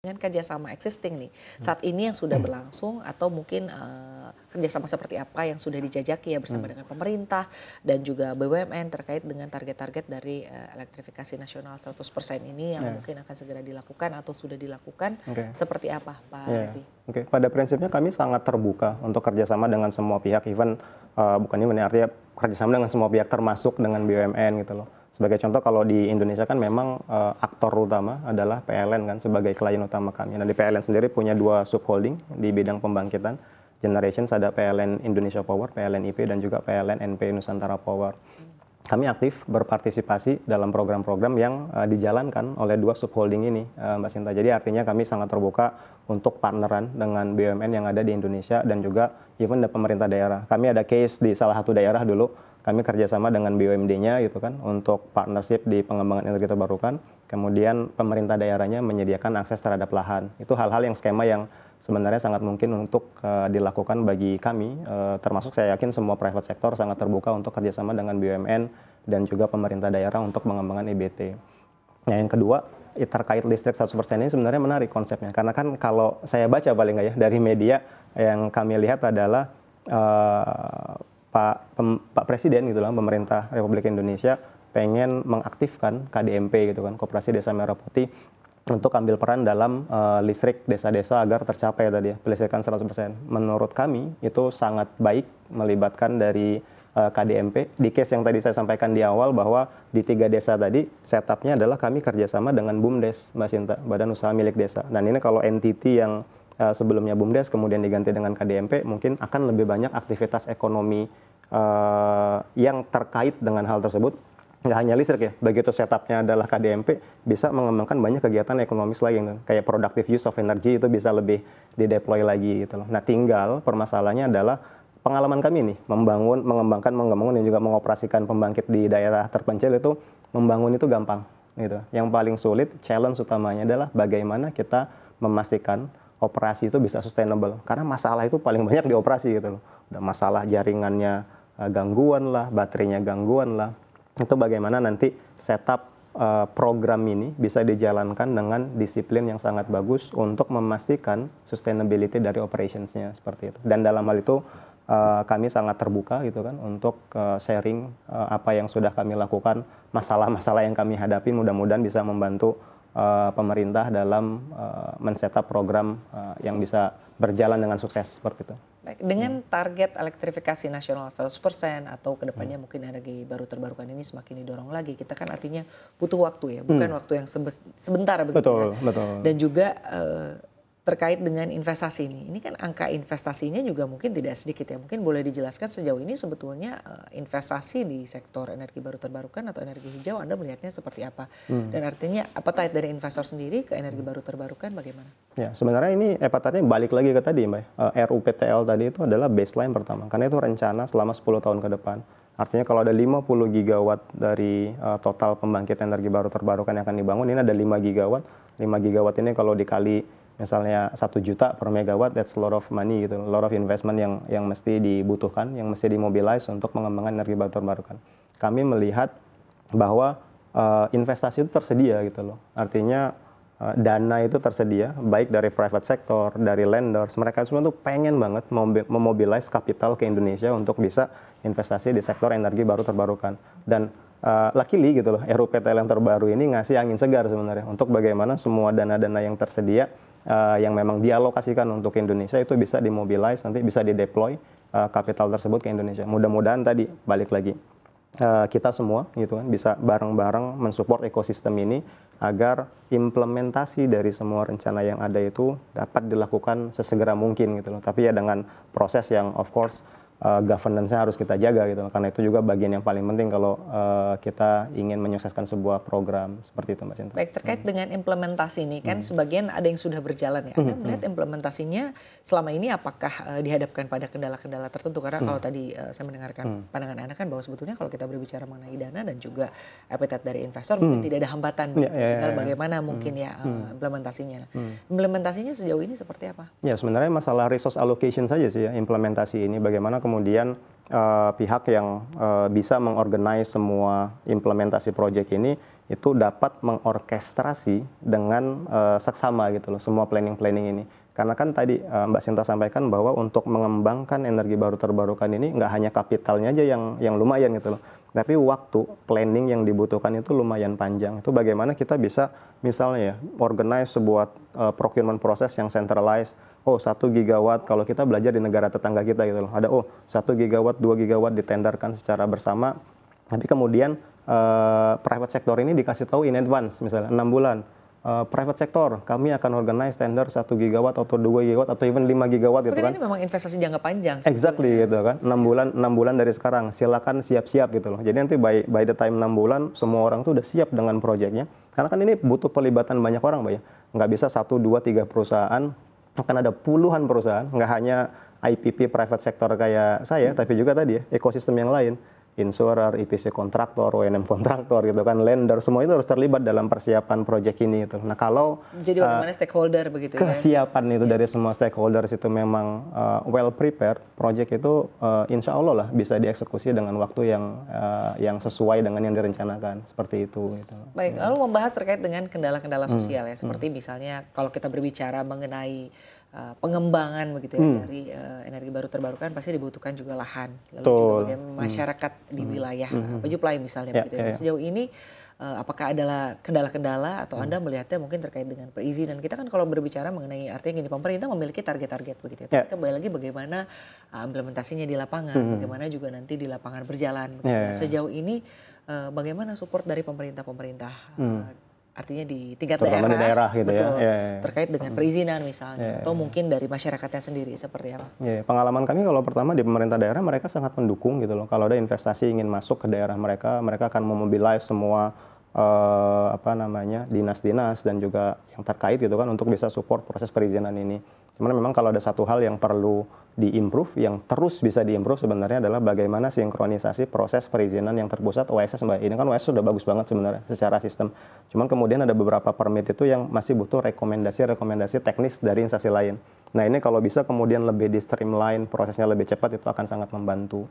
Dengan kerjasama existing nih, saat ini yang sudah berlangsung atau mungkin kerjasama seperti apa yang sudah dijajaki ya bersama dengan pemerintah dan juga BUMN terkait dengan target-target dari elektrifikasi nasional 100% ini yang mungkin akan segera dilakukan atau sudah dilakukan, seperti apa Pak Revi? Pada prinsipnya kami sangat terbuka untuk kerjasama dengan semua pihak, bukan even artinya kerjasama dengan semua pihak termasuk dengan BUMN gitu loh. Sebagai contoh kalau di Indonesia kan memang aktor utama adalah PLN kan sebagai klien utama kami. Nah di PLN sendiri punya 2 subholding di bidang pembangkitan generations, ada PLN Indonesia Power, PLN IP dan juga PLN NP Nusantara Power. Kami aktif berpartisipasi dalam program-program yang dijalankan oleh 2 subholding ini, Mbak Sinta. Jadi artinya kami sangat terbuka untuk partneran dengan BUMN yang ada di Indonesia dan juga even pemerintah daerah. Kami ada case di salah satu daerah dulu. Kami kerjasama dengan BUMD-nya gitu kan untuk partnership di pengembangan energi terbarukan. Kemudian pemerintah daerahnya menyediakan akses terhadap lahan. Itu hal-hal yang skema yang sebenarnya sangat mungkin untuk dilakukan bagi kami. Termasuk saya yakin semua private sector sangat terbuka untuk kerjasama dengan BUMN dan juga pemerintah daerah untuk pengembangan EBT. Nah yang kedua terkait listrik 100% ini sebenarnya menarik konsepnya. Karena kan kalau saya baca paling nggak ya dari media yang kami lihat adalah Pak Presiden gitu lah, pemerintah Republik Indonesia pengen mengaktifkan KDMP gitu kan, Koperasi Desa Merah Putih untuk ambil peran dalam listrik desa-desa agar tercapai tadi ya, pelistrikan 100%. Menurut kami itu sangat baik melibatkan dari KDMP. Di case yang tadi saya sampaikan di awal bahwa di 3 desa tadi setupnya adalah kami kerjasama dengan BUMDes, Mbak Sinta, Badan Usaha Milik Desa. Dan ini kalau entity yang sebelumnya BUMDes kemudian diganti dengan KDMP mungkin akan lebih banyak aktivitas ekonomi yang terkait dengan hal tersebut. Nggak hanya listrik ya, begitu setupnya adalah KDMP bisa mengembangkan banyak kegiatan ekonomis lagi gitu. Kayak productive use of energy itu bisa lebih dideploy lagi gitu loh. Nah tinggal permasalahannya adalah pengalaman kami nih mengembangkan dan juga mengoperasikan pembangkit di daerah terpencil itu membangun itu gampang gitu. Yang paling sulit challenge utamanya adalah bagaimana kita memastikan operasi itu bisa sustainable. Karena masalah itu paling banyak di operasi gitu loh. Ada masalah jaringannya gangguan lah, baterainya gangguan lah. Itu bagaimana nanti setup program ini bisa dijalankan dengan disiplin yang sangat bagus untuk memastikan sustainability dari operationsnya seperti itu. Dan dalam hal itu kami sangat terbuka gitu kan untuk sharing apa yang sudah kami lakukan, masalah-masalah yang kami hadapi, mudah-mudahan bisa membantu pemerintah dalam men-setup program yang bisa berjalan dengan sukses seperti itu. Baik, dengan target elektrifikasi nasional 100% atau kedepannya mungkin energi baru terbarukan ini semakin didorong lagi, kita kan artinya butuh waktu ya, bukan waktu yang sebentar begitu Betul, ya. betul. Dan juga terkait dengan investasi ini kan angka investasinya juga mungkin tidak sedikit ya. Mungkin boleh dijelaskan sejauh ini sebetulnya investasi di sektor energi baru terbarukan atau energi hijau Anda melihatnya seperti apa? Dan artinya appetite dari investor sendiri ke energi baru terbarukan bagaimana? Ya sebenarnya ini appetite-nya balik lagi ke tadi Mbak. RUPTL tadi itu adalah baseline pertama. Karena itu rencana selama 10 tahun ke depan. Artinya kalau ada 50 gigawatt dari total pembangkit energi baru terbarukan yang akan dibangun, ini ada 5 gigawatt. 5 gigawatt ini kalau dikali misalnya 1 juta per megawatt, that's a lot of money gitu, a lot of investment yang mesti dibutuhkan, yang mesti dimobilize untuk mengembangkan energi baru terbarukan. Kami melihat bahwa investasi itu tersedia gitu loh. Artinya dana itu tersedia, baik dari private sector, dari lenders, mereka semua tuh pengen banget memobilize kapital ke Indonesia untuk bisa investasi di sektor energi baru terbarukan. Dan luckily gitu loh, RUPTL yang terbaru ini ngasih angin segar sebenarnya untuk bagaimana semua dana-dana yang tersedia yang memang dialokasikan untuk Indonesia itu bisa dimobilize, nanti bisa dideploy kapital tersebut ke Indonesia. Mudah-mudahan tadi balik lagi kita semua gitu kan bisa bareng-bareng mensupport ekosistem ini agar implementasi dari semua rencana yang ada itu dapat dilakukan sesegera mungkin gitu loh. Tapi ya dengan proses yang of course governance-nya harus kita jaga gitu loh. Karena itu juga bagian yang paling penting kalau kita ingin menyukseskan sebuah program seperti itu Mbak Sinta. Baik, terkait dengan implementasi ini kan sebagian ada yang sudah berjalan ya. Anda melihat implementasinya selama ini apakah dihadapkan pada kendala-kendala tertentu? Karena kalau tadi saya mendengarkan pandangan Anda kan bahwa sebetulnya kalau kita berbicara mengenai dana dan juga appetite dari investor mungkin tidak ada hambatan. Tinggal bagaimana mungkin ya implementasinya. Implementasinya sejauh ini seperti apa? Ya sebenarnya masalah resource allocation saja sih ya implementasi ini. Bagaimana kemudian pihak yang bisa mengorganize semua implementasi proyek ini itu dapat mengorkestrasi dengan seksama gitu loh semua planning-planning ini. Karena kan tadi Mbak Sinta sampaikan bahwa untuk mengembangkan energi baru terbarukan ini nggak hanya kapitalnya aja yang lumayan gitu loh, tapi waktu planning yang dibutuhkan itu lumayan panjang. Itu bagaimana kita bisa misalnya ya organize sebuah procurement proses yang centralized. Oh 1 gigawatt kalau kita belajar di negara tetangga kita gitu loh, ada 1 gigawatt 2 gigawatt ditenderkan secara bersama, tapi kemudian private sector ini dikasih tahu in advance misalnya 6 bulan. Private sector, kami akan organize tender 1 gigawatt atau 2 gigawatt atau even 5 gigawatt gitu kan. Ini memang investasi jangka panjang. Exactly gitu kan. 6 bulan dari sekarang, silakan siap-siap gitu loh. Jadi nanti by the time 6 bulan semua orang tuh udah siap dengan proyeknya. Karena kan ini butuh pelibatan banyak orang, Mbak ya. Nggak bisa 1, 2, 3 perusahaan, akan ada puluhan perusahaan, nggak hanya IPP private sector kayak saya, tapi juga tadi ya ekosistem yang lain. Insurer, EPC kontraktor, O&M kontraktor gitu kan, lender, semua itu harus terlibat dalam persiapan proyek ini gitu. Nah kalau jadi bagaimana stakeholder begitu ya? Kesiapan itu dari semua stakeholders itu memang well prepared, proyek itu insya Allah lah bisa dieksekusi dengan waktu yang sesuai dengan yang direncanakan seperti itu. Gitu. Baik, lalu membahas terkait dengan kendala-kendala sosial ya, seperti misalnya kalau kita berbicara mengenai pengembangan begitu ya dari energi baru terbarukan pasti dibutuhkan juga lahan, lalu juga bagaimana masyarakat di wilayah Pejuplai misalnya begitu ya. Sejauh ini apakah adalah kendala-kendala atau Anda melihatnya mungkin terkait dengan perizinan? Kita kan kalau berbicara mengenai artinya gini, pemerintah memiliki target-target begitu ya. Tapi kembali lagi bagaimana implementasinya di lapangan, bagaimana juga nanti di lapangan berjalan begitu ya. Sejauh ini bagaimana support dari pemerintah-pemerintah artinya di tingkat daerah gitu betul, ya. Terkait dengan perizinan misalnya atau mungkin dari masyarakatnya sendiri seperti apa? Pengalaman kami kalau pertama di pemerintah daerah mereka sangat mendukung gitu loh. Kalau ada investasi ingin masuk ke daerah mereka akan memobilize semua dinas-dinas dan juga yang terkait gitu kan untuk bisa support proses perizinan ini. Cuman memang kalau ada satu hal yang perlu diimprove, yang terus bisa diimprove sebenarnya adalah bagaimana sinkronisasi proses perizinan yang terpusat OSS, Mbak. Ini kan OSS sudah bagus banget sebenarnya secara sistem. Cuman kemudian ada beberapa permit itu yang masih butuh rekomendasi teknis dari instansi lain. Nah ini kalau bisa kemudian lebih di streamline, prosesnya lebih cepat, itu akan sangat membantu.